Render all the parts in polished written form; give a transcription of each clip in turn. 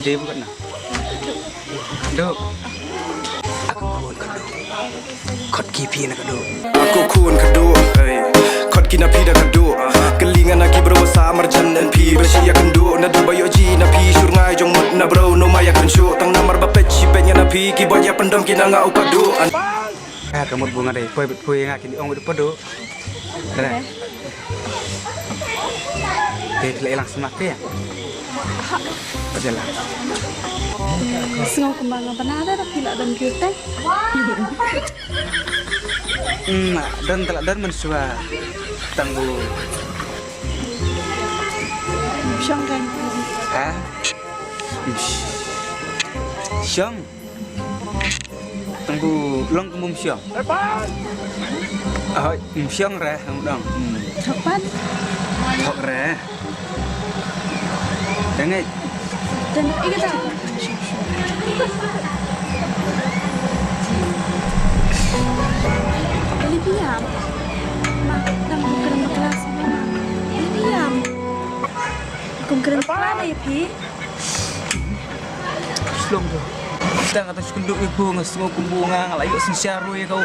Dia bukan nak. Duk. Aku kun kadu. Kot kipi nak kadu. Aku kun kadu. Kot kina pi dah kadu. Kelingan lagi bro samar jandan pi bersia kendu. Nadu bayo ji na pi surngai jong mut na bro no maya kensu. Tang namar bapet si penya na pi ki boya pendom kina ngau kadu. Kamu bunga deh. Poi ngak kini ong padu. Dah. Dia hilang semak ya. Padahal. Sengau kembang apa nada tapi tidak dan kita. Dan telah dan mensua tangguh. Siang kan? Ah, siang. Tangguh long kembum siang. Siang reh, dong. Kapan? Thok reh. Dengar. Dan ini tak. Ini diam. Mak, dalam keren kelas memang. Ini diam. Keren mana ya pi? Selong tu. Kita kata sekunduk ibu ngasih kumbunga ngalayu sensyaru ya kau.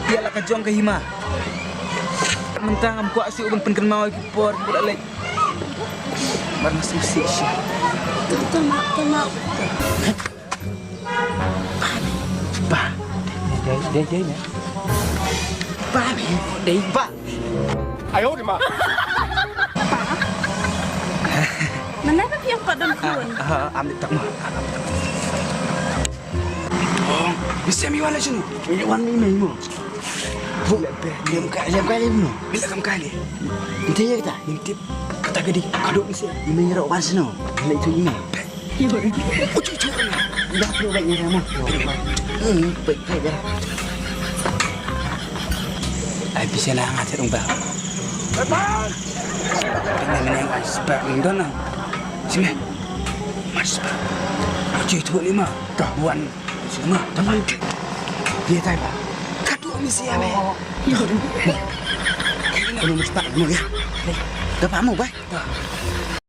Dia lah kajong ke hima. Mentang am kuat si ubun penken mau ikipor budak lek. Marah sisi sih. Betul mak. Ba. Dia ni. Ba ni. Dia ba. 哎呦我的妈！ Mana nak yang kau dan kun? Ambil tak mah. Oh, bisa miwan aja nu. Wan ni mo. Diam kali mo. Bila kamu kali. Inte ya kita. Intip kata gadi kaduk ni sih. Ini nyerok wan seno. Bila itu ini. Ucu na. Dah perlu baik nyerah mo. Baik dah. Ay bisa na ngatir ang ba. Tingnan yang ay sebab ndan na. Sini. Mas. Ucu itu lima. Buan. Semua. Tamai. Dia tai ba. Kaduk ni sih ame. Kalau mesti mo ya. Dapat mo ba?